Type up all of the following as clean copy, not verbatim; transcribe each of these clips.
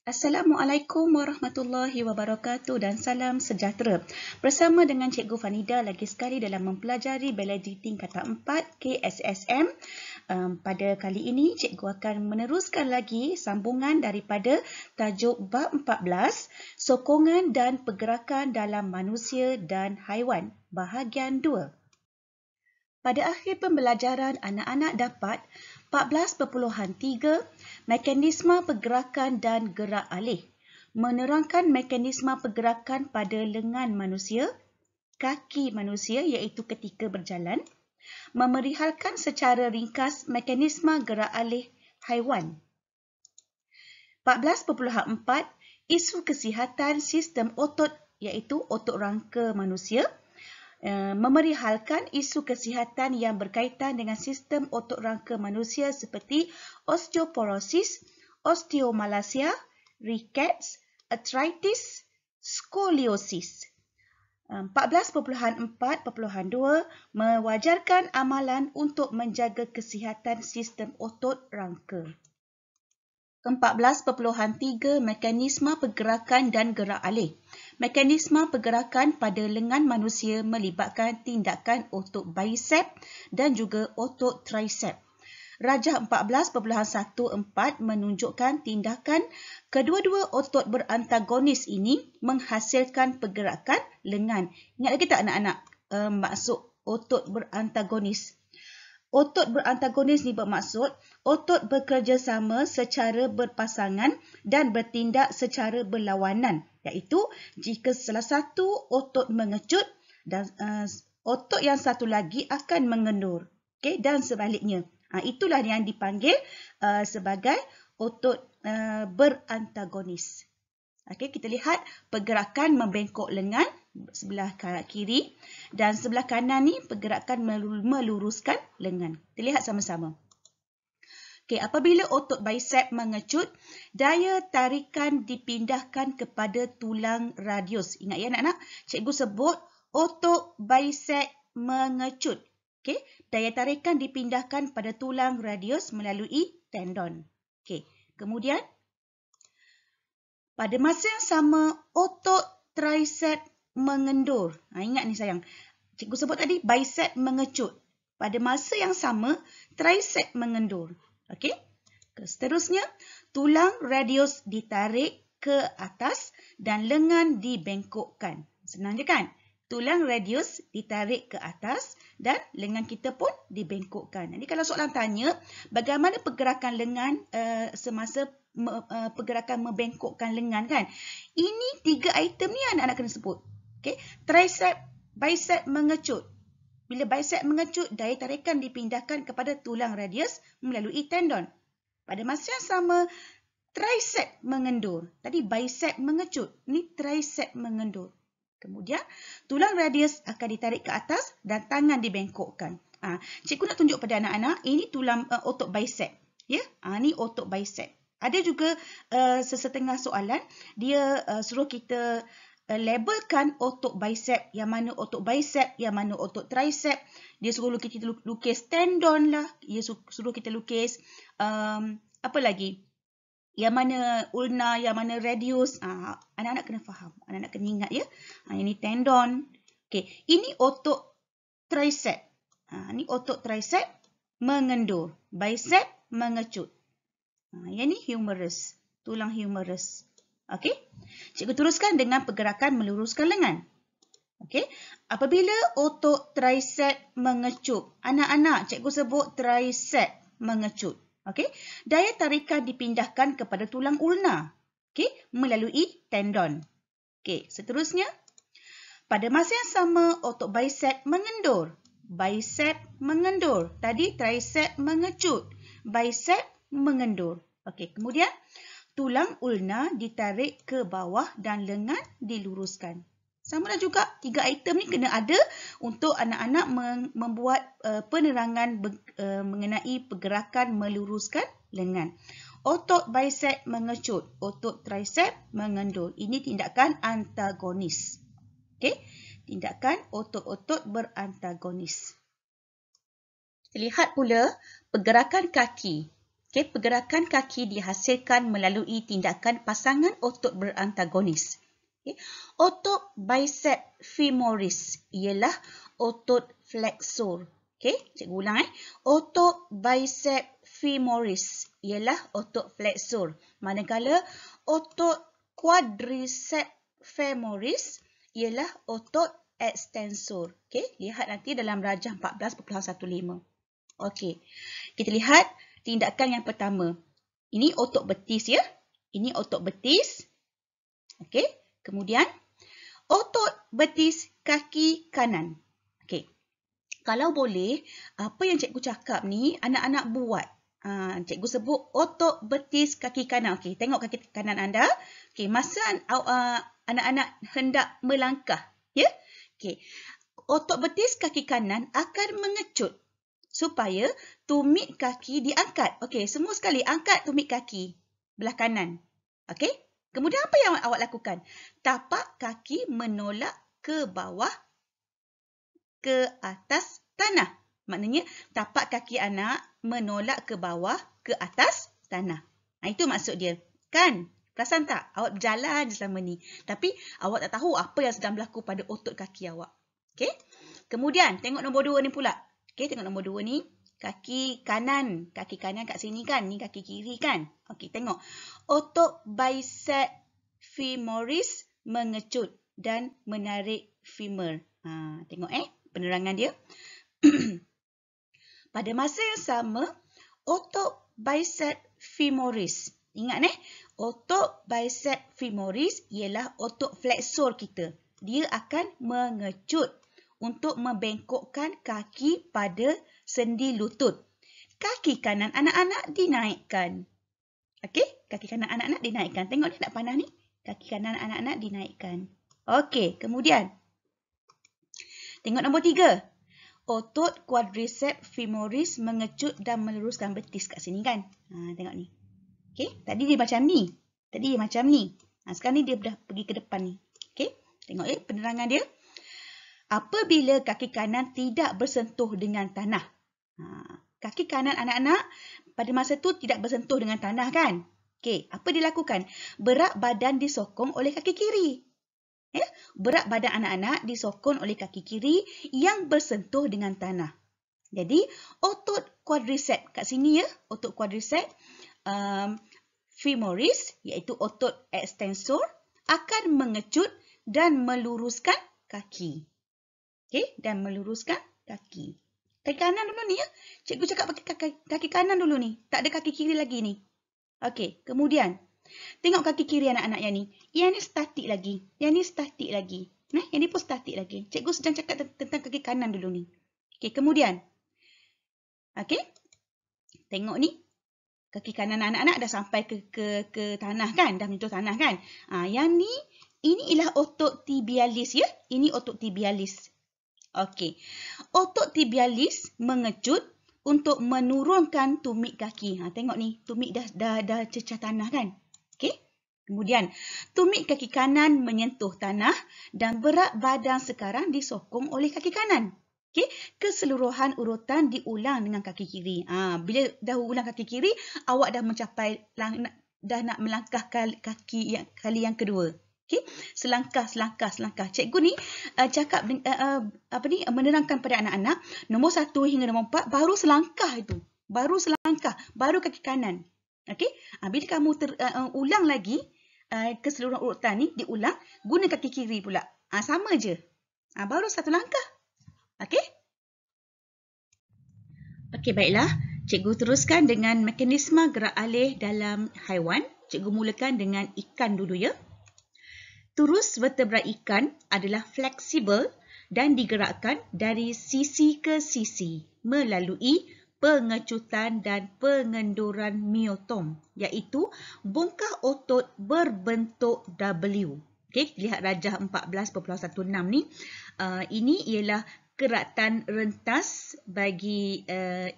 Assalamualaikum warahmatullahi wabarakatuh dan salam sejahtera. Bersama dengan Cikgu Fanida lagi sekali dalam mempelajari biologi tingkatan 4 KSSM. Pada kali ini, Cikgu akan meneruskan lagi sambungan daripada tajuk bab 14, sokongan dan pergerakan dalam manusia dan haiwan, bahagian 2. Pada akhir pembelajaran, anak-anak dapat 14.3 mekanisme pergerakan dan gerak alih. Menerangkan mekanisme pergerakan pada lengan manusia, kaki manusia iaitu ketika berjalan. Memerihalkan secara ringkas mekanisme gerak alih haiwan. 14.4 isu kesihatan sistem otot iaitu otot rangka manusia. Memerihalkan isu kesihatan yang berkaitan dengan sistem otot rangka manusia seperti osteoporosis, osteomalacia, rickets, arthritis, skoliosis. 14.4.2 mewajarkan amalan untuk menjaga kesihatan sistem otot rangka. 14.3 mekanisme pergerakan dan gerak alih. Mekanisme pergerakan pada lengan manusia melibatkan tindakan otot bicep dan juga otot tricep. Rajah 14.14 menunjukkan tindakan kedua-dua otot berantagonis ini menghasilkan pergerakan lengan. Ingat lagi tak anak-anak maksud otot berantagonis? Otot berantagonis ni bermaksud otot bekerjasama secara berpasangan dan bertindak secara berlawanan, iaitu jika salah satu otot mengecut dan otot yang satu lagi akan mengendur, okey, dan sebaliknya. Itulah yang dipanggil sebagai otot berantagonis. Okey, kita lihat pergerakan membengkok lengan sebelah kiri dan sebelah kanan ni pergerakan meluruskan lengan. Kita lihat sama-sama. Okey, apabila otot bicep mengecut, daya tarikan dipindahkan kepada tulang radius. Ingat ya anak-anak, cikgu sebut otot bicep mengecut. Okey, daya tarikan dipindahkan pada tulang radius melalui tendon. Okey, kemudian pada masa yang sama, otot tricep mengendur. Ingat ni sayang. Cikgu sebut tadi bicep mengecut. Pada masa yang sama, tricep mengendur. Okey. Seterusnya, tulang radius ditarik ke atas dan lengan dibengkokkan. Senang je kan? Tulang radius ditarik ke atas dan lengan kita pun dibengkokkan. Jadi kalau soalan tanya, bagaimana pergerakan lengan semasa pergerakan membengkokkan lengan kan? Ini tiga item ni anak-anak kena sebut. Okay? Tricep, bicep mengecut. Bila bicep mengecut, daya tarikan dipindahkan kepada tulang radius melalui tendon. Pada masa yang sama, tricep mengendur. Tadi bicep mengecut. Ni tricep mengendur. Kemudian, tulang radius akan ditarik ke atas dan tangan dibengkokkan. Cikgu nak tunjuk pada anak-anak, ini tulang otot bicep. Ya, ni otot bicep. Ada juga sesetengah soalan, dia suruh kita labelkan otot bicep, yang mana otot bicep, yang mana otot tricep. Dia suruh kita lukis tendon lah, dia suruh kita lukis apa lagi? Yang mana ulna, yang mana radius. Anak-anak kena faham, anak-anak kena ingat ya. Ini tendon. Okey, ini otot tricep. Ini otot tricep mengendur, bicep mengecut. Yang ni humerus, tulang humerus. Okey. Cikgu teruskan dengan pergerakan meluruskan lengan. Okey. Apabila otot tricep mengecut, anak-anak cikgu sebut tricep mengecut. Okey. Daya tarikan dipindahkan kepada tulang ulna. Okey, melalui tendon. Okey, seterusnya pada masa yang sama otot bicep mengendur. Bicep mengendur. Tadi tricep mengecut. Bicep mengendur. Okey, kemudian tulang ulna ditarik ke bawah dan lengan diluruskan. Sama lah juga, tiga item ni kena ada untuk anak-anak membuat penerangan mengenai pergerakan meluruskan lengan. Otot bicep mengecut, otot tricep mengendur. Ini tindakan antagonis. Okey, tindakan otot-otot berantagonis. Kita lihat pula pergerakan kaki. Okay, pergerakan kaki dihasilkan melalui tindakan pasangan otot berantagonis. Okay. Otot bicep femoris ialah otot flexor. Okay, cikgu ulang Otot bicep femoris ialah otot flexor. Manakala otot quadricep femoris ialah otot extensor. Okay, lihat nanti dalam rajah 14.15. Okey, kita lihat tindakan yang pertama. Ini otot betis ya. Ini otot betis. Okey, kemudian otot betis kaki kanan. Okey, kalau boleh, apa yang cikgu cakap ni anak-anak buat. Cikgu sebut otot betis kaki kanan. Okey, tengok kaki kanan anda. Okey, masa anak-anak hendak melangkah, ya. Okey, otot betis kaki kanan akan mengecut supaya tumit kaki diangkat. Okey, semua sekali angkat tumit kaki belah kanan. Okey, kemudian apa yang awak lakukan? Tapak kaki menolak ke bawah, ke atas tanah. Maknanya tapak kaki anak menolak ke bawah, ke atas tanah. Itu maksud dia. Kan? Perasan tak? Awak berjalan je selama ni. Tapi awak tak tahu apa yang sedang berlaku pada otot kaki awak. Okey? Kemudian, tengok nombor 2 ni pula. Okey, tengok nombor 2 ni. Kaki kanan. Kaki kanan kat sini kan? Ni kaki kiri kan? Okey, tengok. Otot bicep femoris mengecut dan menarik femur. Tengok penerangan dia. Pada masa yang sama, otot bicep femoris. Ingat otot bicep femoris ialah otot flexor kita. Dia akan mengecut untuk membengkokkan kaki pada sendi lutut. Kaki kanan anak-anak dinaikkan. Okey, kaki kanan anak-anak dinaikkan. Tengok ni tak panah ni. Kaki kanan anak-anak dinaikkan. Okey, kemudian. Tengok nombor 3. Otot quadricep femoris mengecut dan meluruskan betis kat sini kan. Tengok ni. Okey, tadi dia macam ni. Tadi dia macam ni. Sekarang ni dia dah pergi ke depan ni. Okey, tengok penerangan dia. Apabila kaki kanan tidak bersentuh dengan tanah. Kaki kanan anak-anak pada masa tu tidak bersentuh dengan tanah kan? Okey, apa dilakukan? Berat badan disokong oleh kaki kiri. Berat badan anak-anak disokong oleh kaki kiri yang bersentuh dengan tanah. Jadi, otot quadricep kat sini ya, otot quadricep femoris iaitu otot extensor akan mengecut dan meluruskan kaki. Okey, dan meluruskan kaki. Kaki kanan dulu ni ya. Cikgu cakap pakai kaki kanan dulu ni. Tak ada kaki kiri lagi ni. Okey, kemudian. Tengok kaki kiri anak-anak yang ni. Yang ni statik lagi. Yang ni statik lagi. Yang ni pun statik lagi. Cikgu sedang cakap tentang kaki kanan dulu ni. Okey, kemudian. Okey. Tengok ni. Kaki kanan anak-anak dah sampai ke tanah kan? Dah menyentuh tanah kan? Yang ni, ini ialah otot tibialis ya. Ini otot tibialis. Okey. Otot tibialis mengecut untuk menurunkan tumit kaki. Tengok ni, tumit dah cecah tanah kan? Okey. Kemudian, tumit kaki kanan menyentuh tanah dan berat badan sekarang disokong oleh kaki kanan. Okey. Keseluruhan urutan diulang dengan kaki kiri. Bila dah ulang kaki kiri, awak dah mencapai, dah nak melangkah kali yang kedua. Okey, selangkah. Cikgu ni cakap menerangkan pada anak-anak nombor 1 hingga nombor 4 baru selangkah itu. Baru kaki kanan. Okey, bila kamu ulang lagi keseluruhan urutan ni diulang, guna kaki kiri pula. Sama je. Baru satu langkah. Okey? Okey, baiklah. Cikgu teruskan dengan mekanisme gerak alih dalam haiwan. Cikgu mulakan dengan ikan dulu ya. Turus vertebra ikan adalah fleksibel dan digerakkan dari sisi ke sisi melalui pengecutan dan pengenduran myotom, iaitu bongkah otot berbentuk W. Okey, lihat rajah 14.16 ni. Ini ialah keratan rentas bagi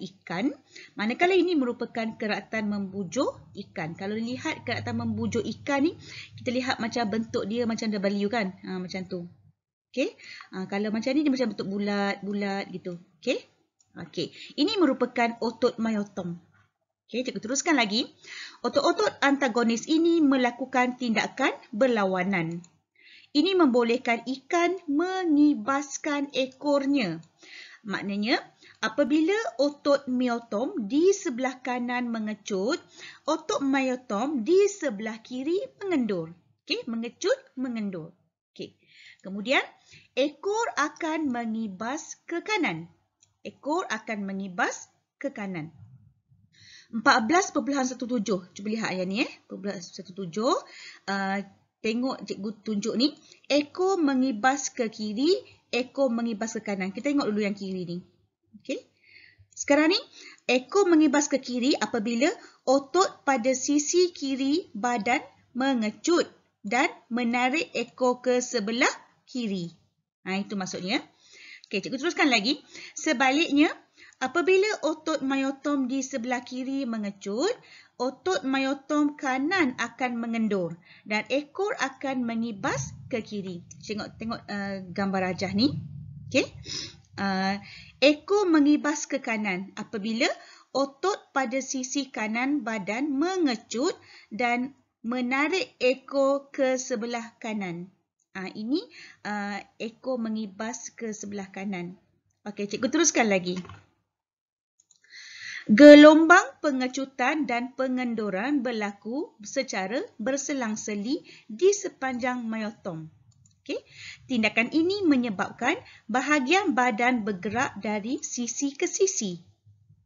ikan. Manakala ini merupakan keratan membujuk ikan. Kalau lihat keratan membujuk ikan ni, kita lihat macam bentuk dia macam W kan? Macam tu. Okey. Kalau macam ni dia macam bentuk bulat gitu. Okey. Okey. Ini merupakan otot myotom. Okey, cikgu teruskan lagi. Otot-otot antagonis ini melakukan tindakan berlawanan. Ini membolehkan ikan mengibaskan ekornya. Maknanya, apabila otot myotom di sebelah kanan mengecut, otot myotom di sebelah kiri mengendur. Okey, mengecut, mengendur. Okey. Kemudian, ekor akan mengibas ke kanan. Ekor akan mengibas ke kanan. 14.17. Cuba lihat ayat ni. 14.17. Tengok cikgu tunjuk ni. Ekor mengibas ke kiri, ekor mengibas ke kanan. Kita tengok dulu yang kiri ni. Okey. Sekarang ni, ekor mengibas ke kiri apabila otot pada sisi kiri badan mengecut dan menarik ekor ke sebelah kiri. Itu maksudnya. Okey, cikgu teruskan lagi. Sebaliknya, apabila otot myotom di sebelah kiri mengecut, otot myotom kanan akan mengendur dan ekor akan mengibas ke kiri. Tengok gambar rajah ni. Okey. Ekor mengibas ke kanan apabila otot pada sisi kanan badan mengecut dan menarik ekor ke sebelah kanan. Ini ekor mengibas ke sebelah kanan. Okey, cikgu teruskan lagi. Gelombang pengecutan dan pengendoran berlaku secara berselang-seli di sepanjang myotom. Okay. Tindakan ini menyebabkan bahagian badan bergerak dari sisi ke sisi,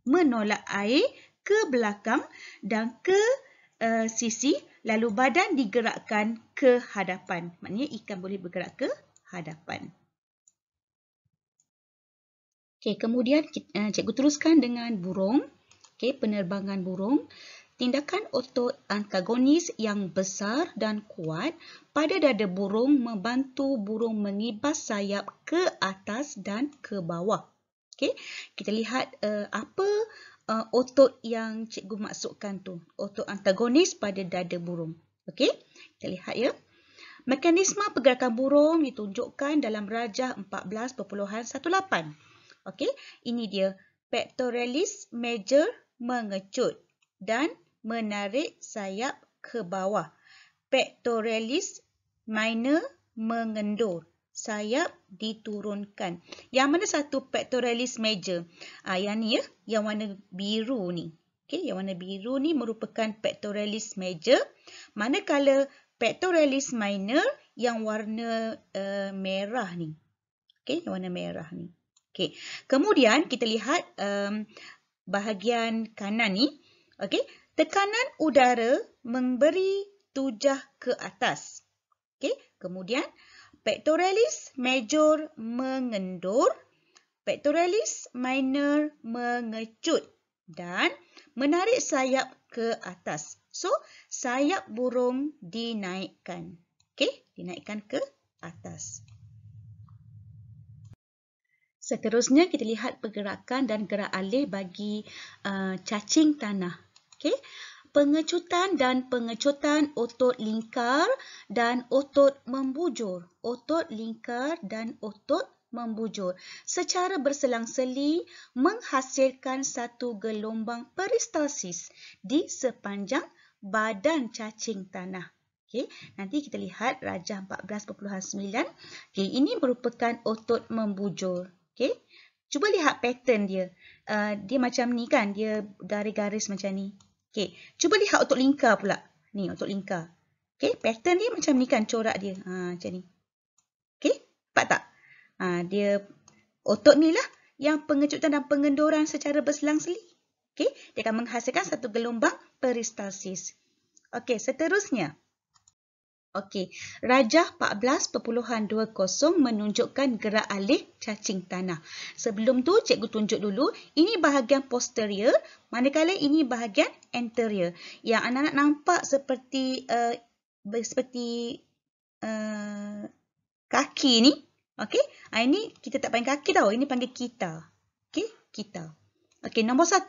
menolak air ke belakang dan ke sisi, lalu badan digerakkan ke hadapan. Maknanya ikan boleh bergerak ke hadapan. Okay, kemudian cikgu teruskan dengan burung. Okay, penerbangan burung. Tindakan otot antagonis yang besar dan kuat pada dada burung membantu burung mengibas sayap ke atas dan ke bawah. Okay, kita lihat apa otot yang cikgu maksudkan tu. Otot antagonis pada dada burung. Okay, kita lihat ya. Mekanisme pergerakan burung ditunjukkan dalam rajah 14.18. Okey, ini dia. Pectoralis major mengecut dan menarik sayap ke bawah. Pectoralis minor mengendur. Sayap diturunkan. Yang mana satu pectoralis major? Yang ni ya, yang warna biru ni. Okey, yang warna biru ni merupakan pectoralis major. Manakala pectoralis minor yang warna merah ni. Okey, yang warna merah ni. Okey. Kemudian kita lihat bahagian kanan ni. Okey, tekanan udara memberi tujah ke atas. Okey, kemudian pectoralis major mengendur, pectoralis minor mengecut dan menarik sayap ke atas. So, sayap burung dinaikkan. Okey, dinaikkan ke atas. Seterusnya kita lihat pergerakan dan gerak alih bagi cacing tanah. Okey. Pengecutan dan pengecutan otot lingkar dan otot membujur. Otot lingkar dan otot membujur secara berselang-seli menghasilkan satu gelombang peristalsis di sepanjang badan cacing tanah. Okay, nanti kita lihat rajah 14.9. Okay, ini merupakan otot membujur. Okay, cuba lihat pattern dia. Dia macam ni kan, dia garis-garis macam ni. Okay, cuba lihat otot lingkar pula. Ni otot lingkar. Okay, pattern dia macam ni kan, corak dia. Macam ni. Okay, nampak tak? Dia otot ni lah yang pengecutan dan pengendoran secara berselang-seli. Okay, dia akan menghasilkan satu gelombang peristalsis. Okay, seterusnya. Okey, rajah 14.20 menunjukkan gerak alih cacing tanah. Sebelum tu, cikgu tunjuk dulu, ini bahagian posterior, manakala ini bahagian anterior. Yang anak-anak nampak seperti kaki ni. Okey, ini kita tak panggil kaki tau, ini panggil kita. Okey, kita. Okey, nombor 1.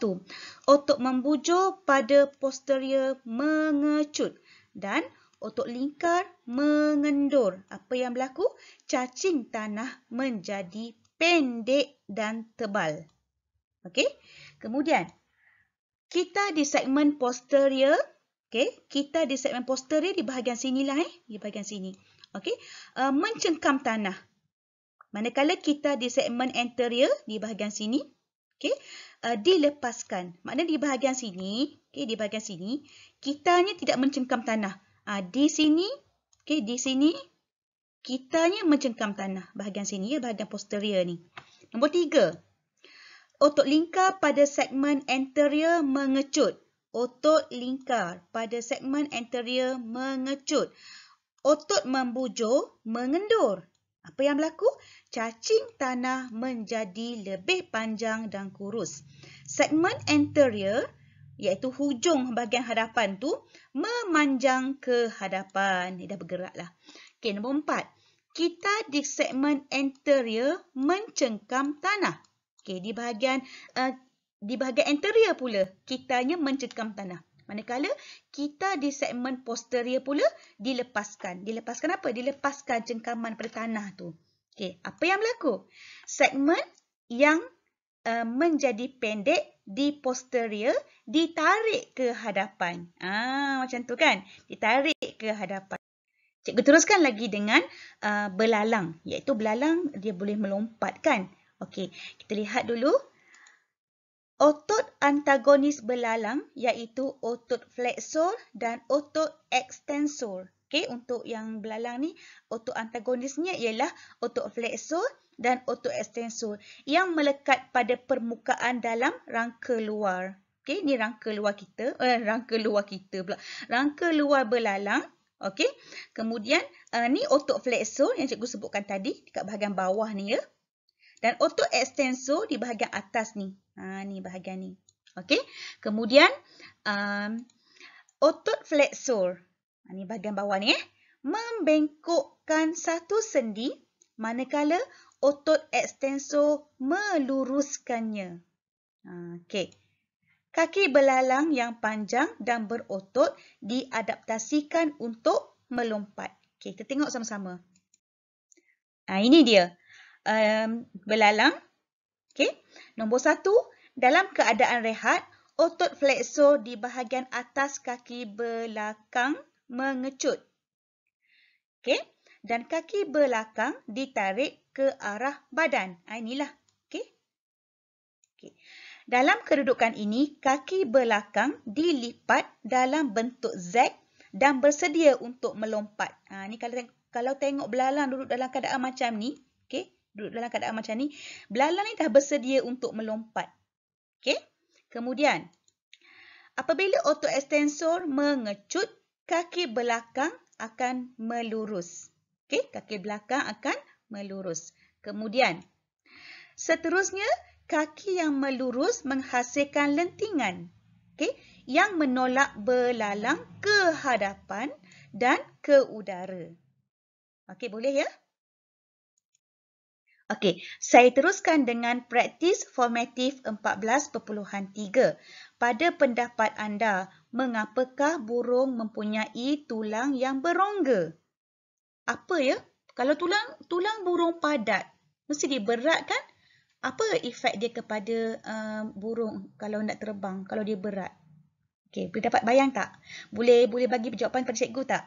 Otot membujur pada posterior mengecut dan otot lingkar mengendur. Apa yang berlaku? Cacing tanah menjadi pendek dan tebal. Okey. Kemudian, kita di segmen posterior. Okey, kita di segmen posterior di bahagian sinilah di bahagian sini. Okey, mencengkam tanah. Manakala kita di segmen anterior di bahagian sini, okey, dilepaskan. Maknanya di bahagian sini, okey, di bahagian sini kitanya tidak mencengkam tanah. Di sini, okey, di sini kitanya mencengkam tanah. Bahagian sini bahagian posterior ni. Nombor 3. Otot lingkar pada segmen anterior mengecut. Otot lingkar pada segmen anterior mengecut. Otot membujur mengendur. Apa yang berlaku? Cacing tanah menjadi lebih panjang dan kurus. Segmen anterior, iaitu hujung bahagian hadapan tu, memanjang ke hadapan. Dia dah bergeraklah. Okey, nombor 4. Kita di segmen anterior mencengkam tanah. Okey, di bahagian anterior pula, kitanya mencengkam tanah. Manakala kita di segmen posterior pula dilepaskan. Dilepaskan apa? Dilepaskan cengkaman pada tanah tu. Okey, apa yang berlaku? Segmen yang menjadi pendek di posterior ditarik ke hadapan. Macam tu kan? Ditarik ke hadapan. Cikgu teruskan lagi dengan belalang. Iaitu belalang dia boleh melompat kan? Okey, kita lihat dulu. Otot antagonis belalang iaitu otot flexor dan otot extensor. Okey, untuk yang belalang ni, otot antagonisnya ialah otot flexor dan otot extensor yang melekat pada permukaan dalam rangka luar. Okey, ni rangka luar kita. Rangka luar belalang. Okey, kemudian ni otot flexor yang cikgu sebutkan tadi dekat bahagian bawah ni ya. Dan otot extensor di bahagian atas ni. Ni bahagian ni. Okey. Kemudian otot flexor. Ni bahagian bawah ni membengkokkan satu sendi manakala otot extensor meluruskannya. Okey. Kaki belalang yang panjang dan berotot diadaptasikan untuk melompat. Okey, kita tengok sama-sama. Ini dia. Belalang. Okey. Nombor 1, dalam keadaan rehat, otot flexor di bahagian atas kaki belakang mengecut. Okey. Dan kaki belakang ditarik ke arah badan. Inilah. Okey. Okey. Dalam kedudukan ini, kaki belakang dilipat dalam bentuk Z dan bersedia untuk melompat. Ni kalau tengok belalang duduk dalam keadaan macam ni, okey. Duduk dalam keadaan macam ni, belalang ni dah bersedia untuk melompat. Okey. Kemudian, apabila otot extensor mengecut, kaki belakang akan melurus. Okey, kaki belakang akan melurus. Kemudian, seterusnya, kaki yang melurus menghasilkan lentingan. Okey, yang menolak belalang ke hadapan dan ke udara. Okey, boleh ya? Okey, saya teruskan dengan praktis formatif 14.3. Pada pendapat anda, mengapakah burung mempunyai tulang yang berongga? Apa ya? Kalau tulang burung padat, mesti dia berat kan? Apa efek dia kepada burung kalau nak terbang, kalau dia berat? Okey, boleh dapat bayang tak? Boleh bagi jawapan pada cikgu tak?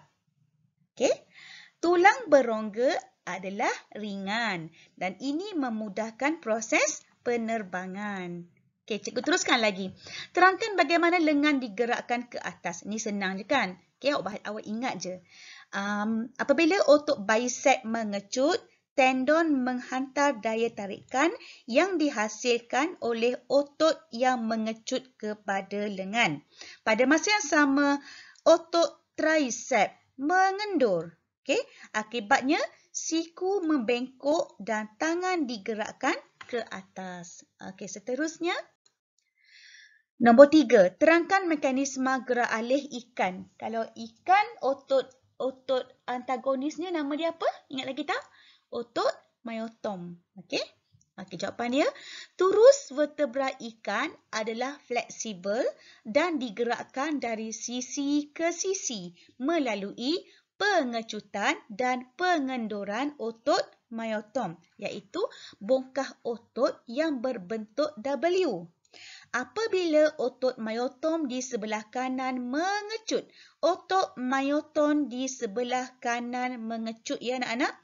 Okey. Tulang berongga adalah ringan dan ini memudahkan proses penerbangan. Okey, cikgu teruskan lagi. Terangkan bagaimana lengan digerakkan ke atas. Ini senang je kan? Okey, awak ingat je. Apabila otot bicep mengecut, tendon menghantar daya tarikan yang dihasilkan oleh otot yang mengecut kepada lengan. Pada masa yang sama, otot tricep mengendur. Okey, akibatnya siku membengkok dan tangan digerakkan ke atas. Okey, seterusnya. Nombor 3, terangkan mekanisme gerak alih ikan. Kalau ikan, otot antagonisnya nama dia apa? Ingat lagi tak? Otot myotom. Okey. Okey, jawapan dia, turus vertebra ikan adalah fleksibel dan digerakkan dari sisi ke sisi melalui pengecutan dan pengenduran otot myotom, iaitu bongkah otot yang berbentuk W. apabila otot myotom di sebelah kanan mengecut. Otot myotom di sebelah kanan mengecut ya anak-anak.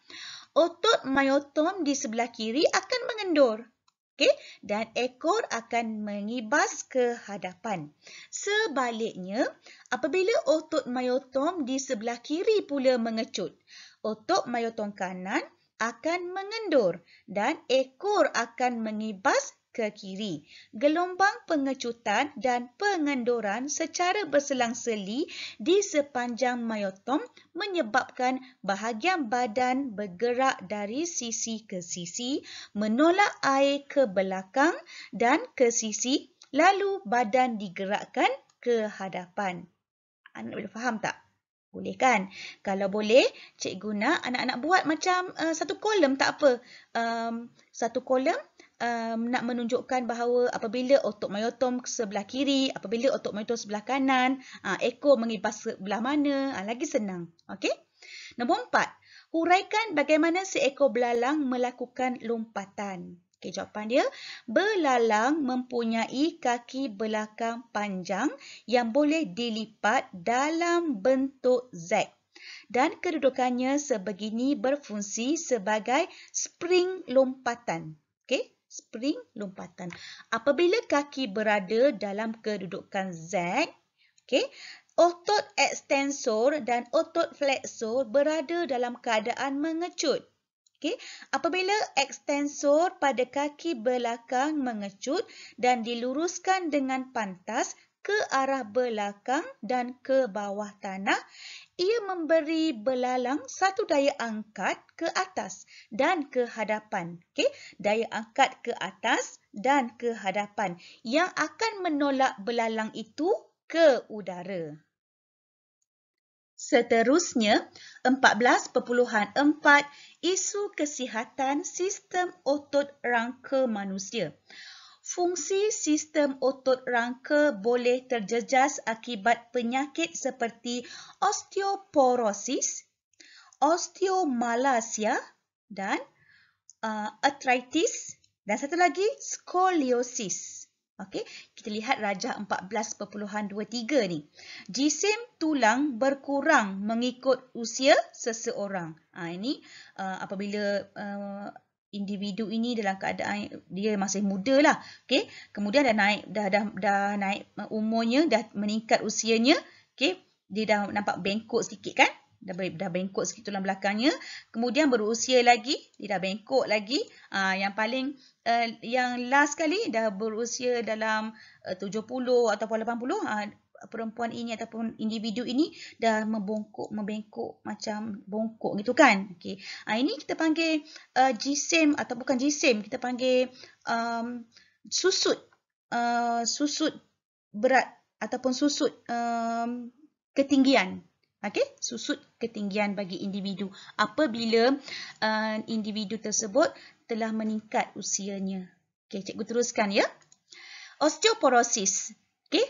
Otot myotom di sebelah kiri akan mengendur. Okey, dan ekor akan mengibas ke hadapan. Sebaliknya, apabila otot myotom di sebelah kiri pula mengecut, otot myotom kanan akan mengendur dan ekor akan mengibas ke kiri. Gelombang pengecutan dan pengenduran secara berselang-seli di sepanjang myotom menyebabkan bahagian badan bergerak dari sisi ke sisi, menolak air ke belakang dan ke sisi, lalu badan digerakkan ke hadapan. Anak boleh faham tak? Boleh kan? Kalau boleh, cikgu nak anak-anak buat macam satu kolom tak apa. Satu kolom nak menunjukkan bahawa apabila otot myotom sebelah kiri, apabila otot myotom sebelah kanan, ekor mengibas sebelah mana, lagi senang. Okey? Nombor 4, huraikan bagaimana seekor belalang melakukan lompatan. Okey, jawapan dia, belalang mempunyai kaki belakang panjang yang boleh dilipat dalam bentuk Z. Dan kedudukannya sebegini berfungsi sebagai spring lompatan. Okey, spring lompatan. Apabila kaki berada dalam kedudukan Z, okey, otot ekstensor dan otot fleksor berada dalam keadaan mengecut. Okay. Apabila ekstensor pada kaki belakang mengecut dan diluruskan dengan pantas ke arah belakang dan ke bawah tanah, ia memberi belalang satu daya angkat ke atas dan ke hadapan. Okay. Daya angkat ke atas dan ke hadapan yang akan menolak belalang itu ke udara. Seterusnya, 14.4 isu kesihatan sistem otot rangka manusia. Fungsi sistem otot rangka boleh terjejas akibat penyakit seperti osteoporosis, osteomalacia dan arthritis dan satu lagi skoliosis. Okey, kita lihat rajah 14.23 ni. Jisim tulang berkurang mengikut usia seseorang. Ini apabila individu ini dalam keadaan dia masih muda lah. Okey, kemudian dah naik umurnya, dah meningkat usianya. Okey, dia dah nampak bengkok sikit kan? Dah bengkok sikit tulang belakangnya. Kemudian berusia lagi, dia dah bengkok lagi. Yang paling yang last kali dah berusia dalam 70 ataupun 80. Perempuan ini ataupun individu ini dah membengkok macam bongkok gitu kan. Okey. Ini kita panggil jisim atau bukan jisim, kita panggil susut berat ataupun susut ketinggian. Okey, susut ketinggian bagi individu apabila individu tersebut telah meningkat usianya. Okey, cikgu teruskan ya. Osteoporosis, okey,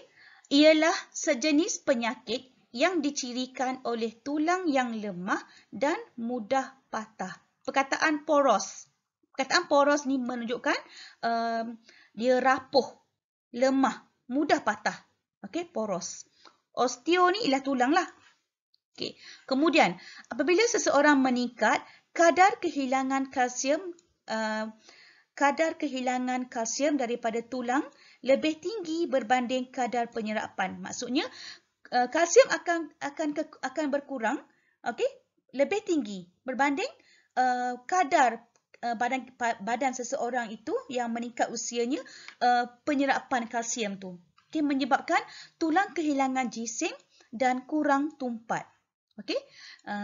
ialah sejenis penyakit yang dicirikan oleh tulang yang lemah dan mudah patah. Perkataan poros ni menunjukkan dia rapuh, lemah, mudah patah. Okey, poros. Osteo ni ialah tulang lah. Okay. Kemudian, apabila seseorang meningkat, kadar kehilangan kalsium daripada tulang lebih tinggi berbanding kadar penyerapan. Maksudnya, kalsium akan berkurang, okay, lebih tinggi berbanding kadar badan seseorang itu yang meningkat usianya, penyerapan kalsium tu. Okay, menyebabkan tulang kehilangan jisim dan kurang tumpat. Okey.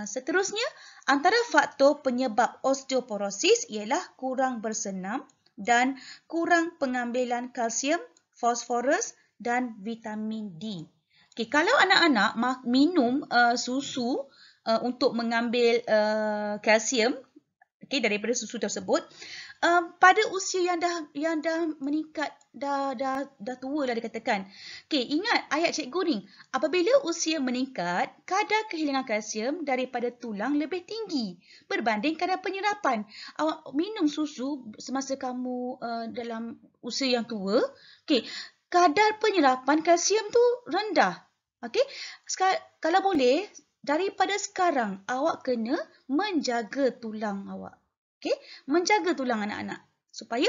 Seterusnya, antara faktor penyebab osteoporosis ialah kurang bersenam dan kurang pengambilan kalsium, fosforus dan vitamin D. Okey, kalau anak-anak minum susu untuk mengambil kalsium, okey, daripada susu tersebut, pada usia yang dah meningkat, dah tua dah dikatakan. Okey, ingat ayat cikgu ni. Apabila usia meningkat, kadar kehilangan kalsium daripada tulang lebih tinggi berbanding kadar penyerapan. Awak minum susu semasa kamu dalam usia yang tua, okey, kadar penyerapan kalsium tu rendah. Okey, kalau boleh daripada sekarang awak kena menjaga tulang awak. Okey, menjaga tulang anak-anak supaya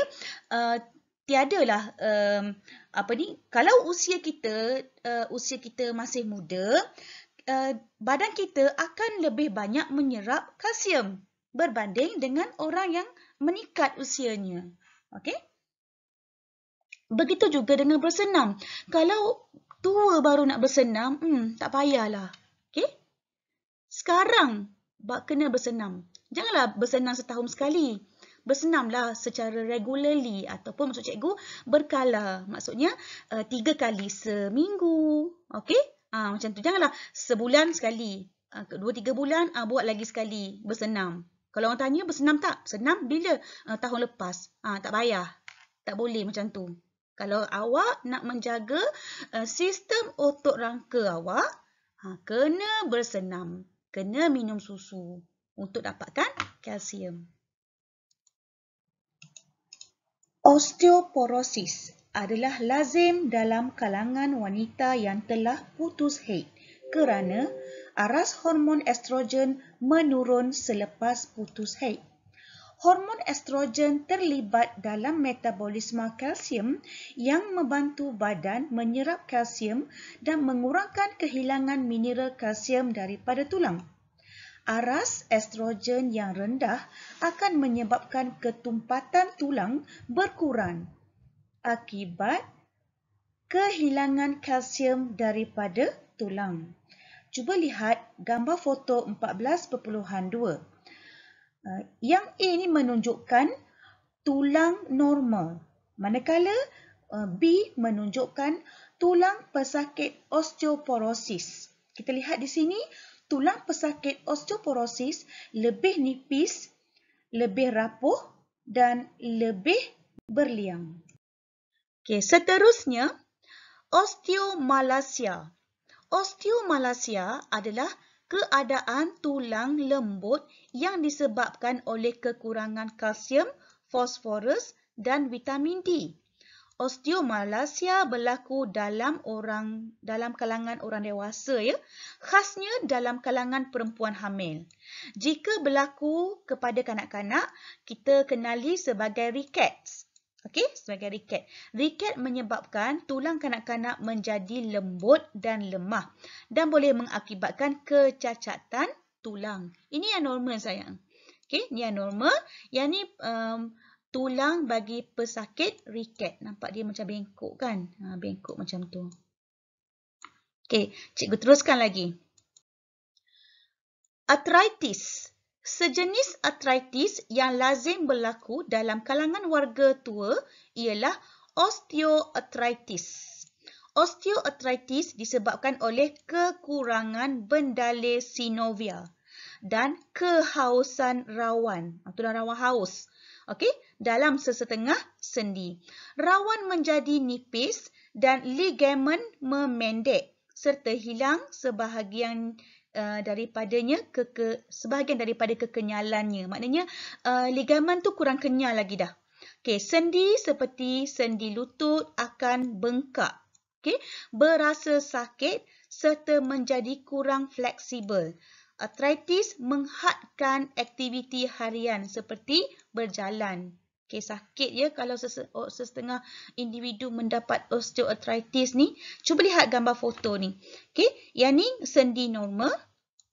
tiadalah kalau usia kita masih muda, badan kita akan lebih banyak menyerap kalsium berbanding dengan orang yang meningkat usianya. Okey? Begitu juga dengan bersenam. Kalau tua baru nak bersenam, tak payahlah. Okey? Sekarang kena bersenam. Janganlah bersenam setahun sekali. Bersenamlah secara regularly ataupun maksud cikgu berkala. Maksudnya 3 kali seminggu. Okey? Macam tu. Janganlah sebulan sekali. 2-3 bulan buat lagi sekali bersenam. Kalau orang tanya bersenam tak? Senam bila? Tahun lepas. Tak payah. Tak boleh macam tu. Kalau awak nak menjaga sistem otot rangka awak, kena bersenam. Kena minum susu untuk dapatkan kalsium. Osteoporosis adalah lazim dalam kalangan wanita yang telah putus haid kerana aras hormon estrogen menurun selepas putus haid. Hormon estrogen terlibat dalam metabolisme kalsium yang membantu badan menyerap kalsium dan mengurangkan kehilangan mineral kalsium daripada tulang. Aras estrogen yang rendah akan menyebabkan ketumpatan tulang berkurang akibat kehilangan kalsium daripada tulang. Cuba lihat gambar foto 14.2. Yang A ini menunjukkan tulang normal, manakala B menunjukkan tulang pesakit osteoporosis. Kita lihat di sini, tulang pesakit osteoporosis lebih nipis, lebih rapuh dan lebih berliang. Okey, seterusnya, osteomalacia. Osteomalacia adalah keadaan tulang lembut yang disebabkan oleh kekurangan kalsium, fosforus dan vitamin D. Osteomalacia berlaku dalam kalangan orang dewasa, ya. Khasnya dalam kalangan perempuan hamil. Jika berlaku kepada kanak-kanak, kita kenali sebagai rickets. Okey, sebagai ricket. Ricket menyebabkan tulang kanak-kanak menjadi lembut dan lemah dan boleh mengakibatkan kecacatan tulang. Ini yang normal, sayang. Okey, ini yang normal. Yang ni tulang bagi pesakit ricket. Nampak dia macam bengkok kan? Bengkok macam tu. Okey, cikgu teruskan lagi. Arthritis. Sejenis arthritis yang lazim berlaku dalam kalangan warga tua ialah osteoarthritis. Osteoarthritis disebabkan oleh kekurangan bendale synovial dan kehausan rawan. Tulang rawan haus. Okey, dalam sesetengah sendi. Rawan menjadi nipis dan ligamen memendek serta hilang sebahagian sebahagian daripada kekenyalannya. Maknanya ligamen tu kurang kenyal lagi dah. Okey, sendi seperti sendi lutut akan bengkak. Okey, berasa sakit serta menjadi kurang fleksibel. Arthritis menghadkan aktiviti harian seperti berjalan. Okey, sakit ya kalau sesetengah individu mendapat osteoarthritis ni. Cuba lihat gambar foto ni. Okey, yang ni sendi normal.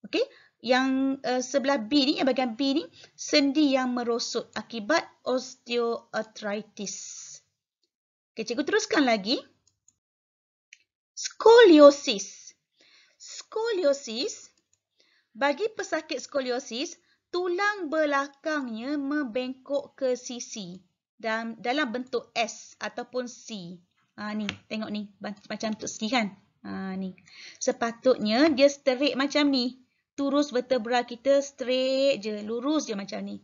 Okey, yang sebelah B ni, yang bahagian B ni, sendi yang merosot akibat osteoarthritis. Okey, cikgu teruskan lagi. Skoliosis. Skoliosis, bagi pesakit skoliosis, tulang belakangnya membengkok ke sisi dalam bentuk S ataupun C. Ni, tengok ni, macam bentuk C kan? Ni. Sepatutnya dia straight macam ni. Turus vertebra kita straight je, lurus je macam ni.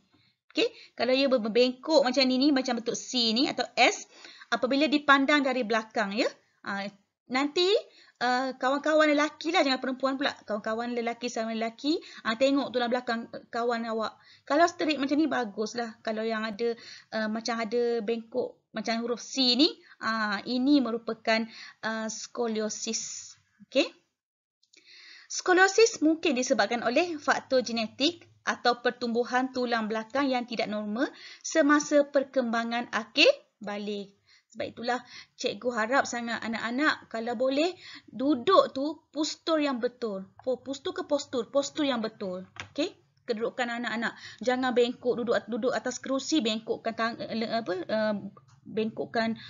Okey, kalau dia berbengkok macam ni, macam bentuk C ni atau S, apabila dipandang dari belakang, ya. Nanti kawan-kawan lelaki lah, jangan perempuan pula. Kawan-kawan lelaki sama lelaki, tengok tulang belakang kawan awak. Kalau straight macam ni baguslah. Kalau yang ada macam ada bengkok macam huruf C ni, ini merupakan skoliosis. Okey. Skoliosis mungkin disebabkan oleh faktor genetik atau pertumbuhan tulang belakang yang tidak normal semasa perkembangan akil balik. Sebab itulah cikgu harap sangat anak-anak kalau boleh duduk tu postur yang betul. Postur ke postur? Postur yang betul. Okey? Kedudukan anak-anak. Jangan bengkok, duduk atas kerusi, bengkokkan bengkokkan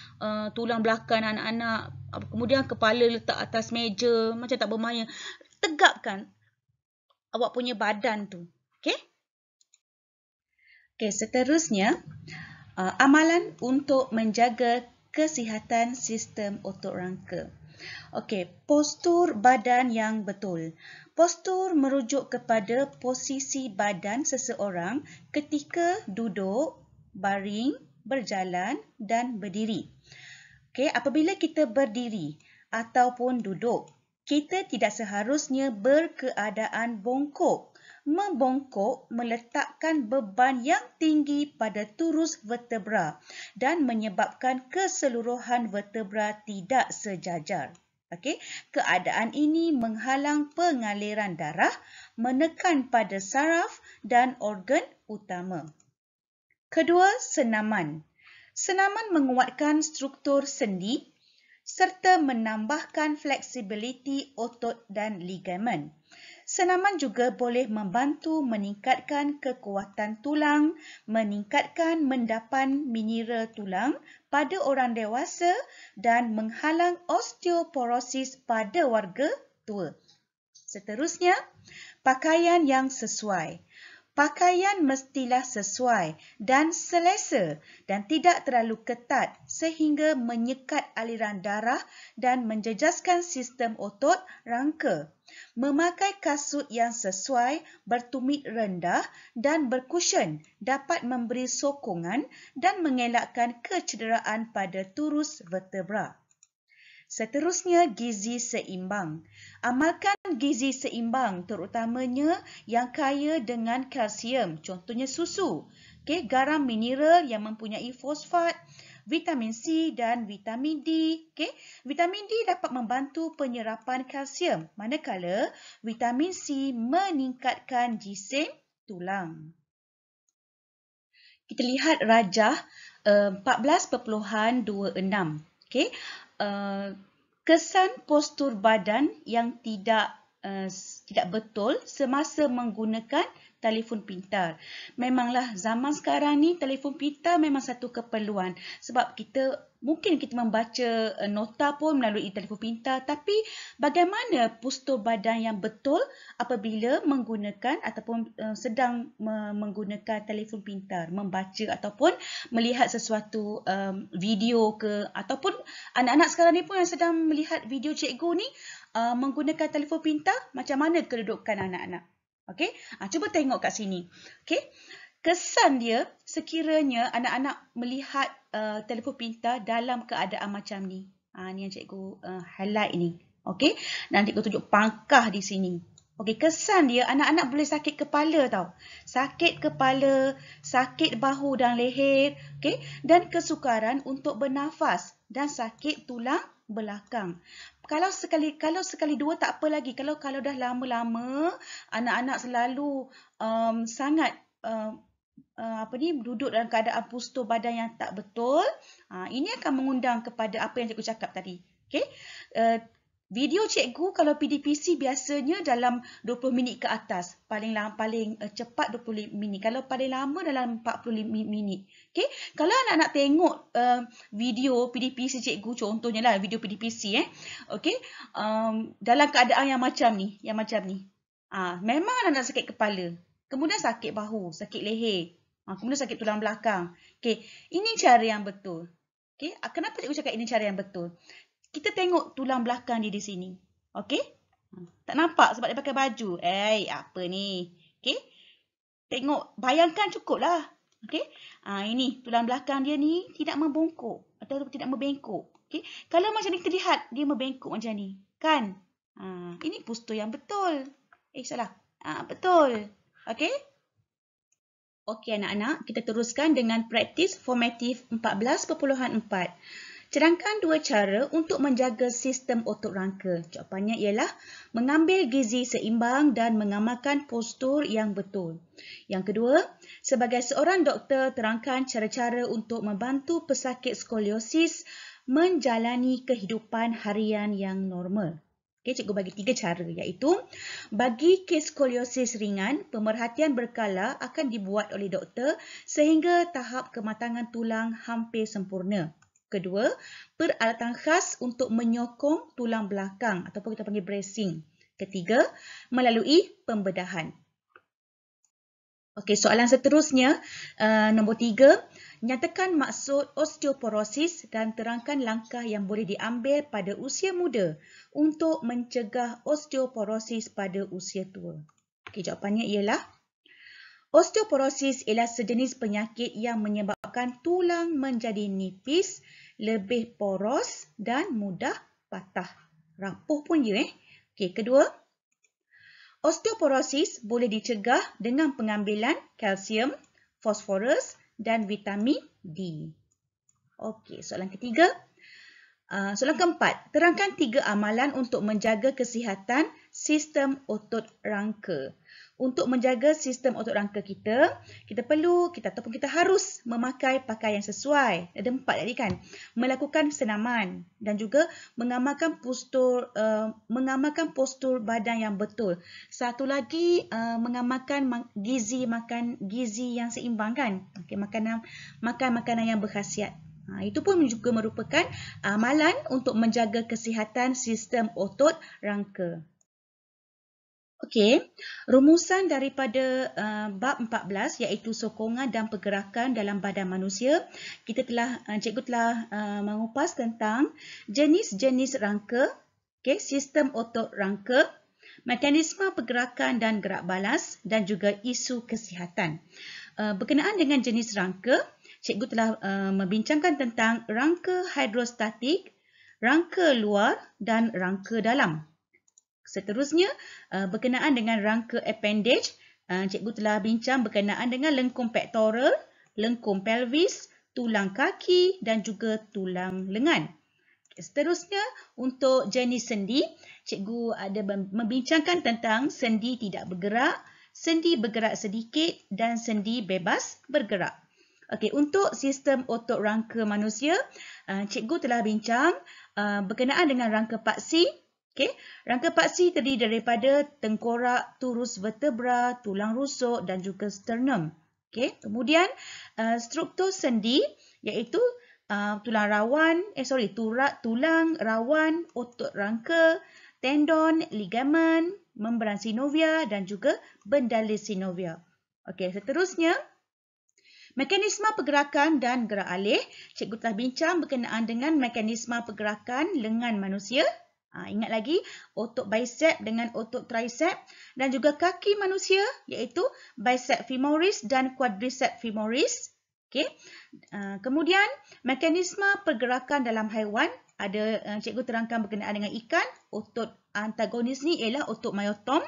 tulang belakang anak-anak. Kemudian kepala letak atas meja macam tak bermain. Tegakkan awak punya badan tu. Okey? Okey, seterusnya amalan untuk menjaga kesihatan sistem otot rangka. Okey, postur badan yang betul. Postur merujuk kepada posisi badan seseorang ketika duduk, baring, berjalan dan berdiri. Okey, apabila kita berdiri ataupun duduk, kita tidak seharusnya berkeadaan bongkok. Membongkok meletakkan beban yang tinggi pada turus vertebra dan menyebabkan keseluruhan vertebra tidak sejajar. Okey, keadaan ini menghalang pengaliran darah, menekan pada saraf dan organ utama. Kedua, senaman. Senaman menguatkan struktur sendi serta menambahkan fleksibiliti otot dan ligamen. Senaman juga boleh membantu meningkatkan kekuatan tulang, meningkatkan mendapan mineral tulang pada orang dewasa dan menghalang osteoporosis pada warga tua. Seterusnya, pakaian yang sesuai. Pakaian mestilah sesuai dan selesa dan tidak terlalu ketat sehingga menyekat aliran darah dan menjejaskan sistem otot rangka. Memakai kasut yang sesuai, bertumit rendah dan berkusen dapat memberi sokongan dan mengelakkan kecederaan pada turus vertebra. Seterusnya, gizi seimbang. Amalkan gizi seimbang terutamanya yang kaya dengan kalsium, contohnya susu. Okay, garam mineral yang mempunyai fosfat, vitamin C dan vitamin D. Okay, vitamin D dapat membantu penyerapan kalsium, manakala vitamin C meningkatkan jisim tulang. Kita lihat rajah 14.26. Okay. Kesan postur badan yang tidak betul semasa menggunakan telefon pintar. Memanglah zaman sekarang ni telefon pintar memang satu keperluan sebab mungkin kita membaca nota pun melalui telefon pintar, tapi bagaimana postur badan yang betul apabila menggunakan ataupun sedang menggunakan telefon pintar, membaca ataupun melihat sesuatu video ke, ataupun anak-anak sekarang ni pun yang sedang melihat video cikgu ni menggunakan telefon pintar, macam mana kedudukan anak-anak? Okey, cuba tengok kat sini. Okey, kesan dia sekiranya anak-anak melihat telefon pintar dalam keadaan macam ni. Ni yang cikgu highlight ni. Okey, nanti cikgu tunjuk pangkah di sini. Okey, kesan dia anak-anak boleh sakit kepala tau. Sakit kepala, sakit bahu dan leher, okey, dan kesukaran untuk bernafas dan sakit tulang belakang. Kalau sekali dua tak apa lagi. Kalau dah lama-lama anak-anak selalu sangat duduk dalam keadaan postur badan yang tak betul, ini akan mengundang kepada apa yang cikgu cakap tadi. Okey. Video cikgu kalau PDPC biasanya dalam 20 minit ke atas. Paling cepat 20 minit. Kalau paling lama dalam 40 minit. Okay? Kalau anak-anak tengok video PDPC cikgu, contohnya lah video PDPC. Okay? Dalam keadaan yang macam ni. Memang anak-anak sakit kepala. Kemudian sakit bahu, sakit leher. Kemudian sakit tulang belakang. Okay? Ini cara yang betul. Okay? Kenapa cikgu cakap ini cara yang betul? Kita tengok tulang belakang dia di sini. Okey? Tak nampak sebab dia pakai baju. Apa ni? Okey? Tengok, bayangkan cukuplah. Okey? Ini tulang belakang dia ni tidak membongkok atau tidak membengkok. Okey? Kalau macam ni kita lihat dia membengkok macam ni, kan? Ini postur yang betul. Salah. Betul. Okey? Okey anak-anak, kita teruskan dengan praktis formatif 14.4. Cerangkan dua cara untuk menjaga sistem otot rangka. Jawapannya ialah mengambil gizi seimbang dan mengamalkan postur yang betul. Yang kedua, sebagai seorang doktor, terangkan cara-cara untuk membantu pesakit skoliosis menjalani kehidupan harian yang normal. Okay, cikgu bagi 3 cara, iaitu bagi kes skoliosis ringan, pemerhatian berkala akan dibuat oleh doktor sehingga tahap kematangan tulang hampir sempurna. Kedua, peralatan khas untuk menyokong tulang belakang ataupun kita panggil bracing. Ketiga, melalui pembedahan. Okey, soalan seterusnya, nombor 3. Nyatakan maksud osteoporosis dan terangkan langkah yang boleh diambil pada usia muda untuk mencegah osteoporosis pada usia tua. Okey, jawapannya ialah osteoporosis ialah sejenis penyakit yang menyebabkan tulang menjadi nipis, lebih poros dan mudah patah. Rapuh pun ya. Okey, kedua, osteoporosis boleh dicegah dengan pengambilan kalsium, fosforus dan vitamin D. Okey, soalan ketiga. Soalan keempat, terangkan 3 amalan untuk menjaga kesihatan sistem otot rangka. Untuk menjaga sistem otot rangka kita ataupun kita harus memakai pakaian sesuai. Ada 4 tadi kan. Melakukan senaman dan juga mengamalkan postur badan yang betul. Satu lagi mengamalkan makan gizi yang seimbang kan. Okey, makan makanan yang berkhasiat. Itu pun juga merupakan amalan untuk menjaga kesihatan sistem otot rangka. Okey, rumusan daripada bab 14 iaitu sokongan dan pergerakan dalam badan manusia. Cikgu telah mengupas tentang jenis-jenis rangka, okey, sistem otot rangka, mekanisme pergerakan dan gerak balas dan juga isu kesihatan. Berkenaan dengan jenis rangka, cikgu telah membincangkan tentang rangka hidrostatik, rangka luar dan rangka dalam. Seterusnya, berkenaan dengan rangka appendage, cikgu telah bincang berkenaan dengan lengkung pektoral, lengkung pelvis, tulang kaki dan juga tulang lengan. Seterusnya, untuk jenis sendi, cikgu ada membincangkan tentang sendi tidak bergerak, sendi bergerak sedikit dan sendi bebas bergerak. Okey, untuk sistem otot rangka manusia, cikgu telah bincang berkenaan dengan rangka paksi. Okey, rangka paksi terdiri daripada tengkorak, turus vertebra, tulang rusuk dan juga sternum. Okey, kemudian struktur sendi iaitu tulang rawan, otot rangka, tendon, ligamen, membran synovial dan juga bendalis synovial. Okey, seterusnya mekanisme pergerakan dan gerak alih. Cikgu telah bincang berkenaan dengan mekanisme pergerakan lengan manusia. Ingat lagi, otot bicep dengan otot tricep dan juga kaki manusia iaitu bicep femoris dan quadricep femoris. Okay. Kemudian, mekanisme pergerakan dalam haiwan. Cikgu terangkan berkenaan dengan ikan. Otot antagonis ni ialah otot myotom.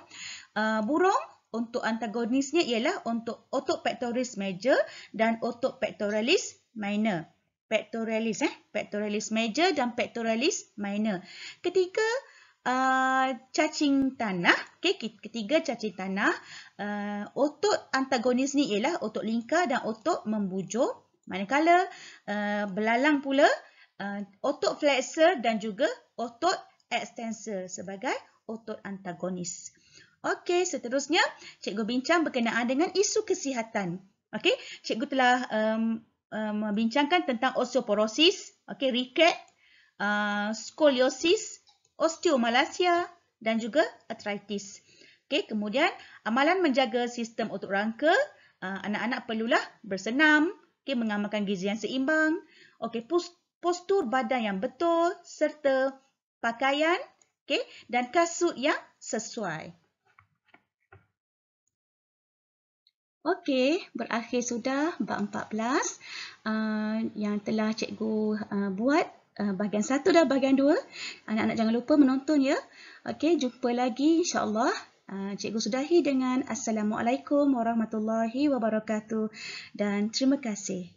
Burung, otot antagonisnya ialah otot pectoralis major dan otot pectoralis minor. Pectoralis major dan pectoralis minor. Ketiga cacing tanah, otot antagonis ni ialah otot lingkar dan otot membujur. Manakala belalang pula otot flexor dan juga otot extensor sebagai otot antagonis. Okey, seterusnya cikgu bincang berkenaan dengan isu kesihatan. Okey, cikgu telah membincangkan tentang osteoporosis, okey, riket, skoliosis, osteomalacia dan juga arthritis. Okey, kemudian amalan menjaga sistem otot rangka, anak-anak perlulah bersenam, okey, mengamalkan gizi yang seimbang, okey, postur badan yang betul serta pakaian, okey, dan kasut yang sesuai. Okey, berakhir sudah bab 14 yang telah cikgu buat bahagian 1 dan bahagian 2. Anak-anak jangan lupa menonton ya. Okey, jumpa lagi insya-Allah Cikgu sudahi dengan Assalamualaikum warahmatullahi wabarakatuh dan terima kasih.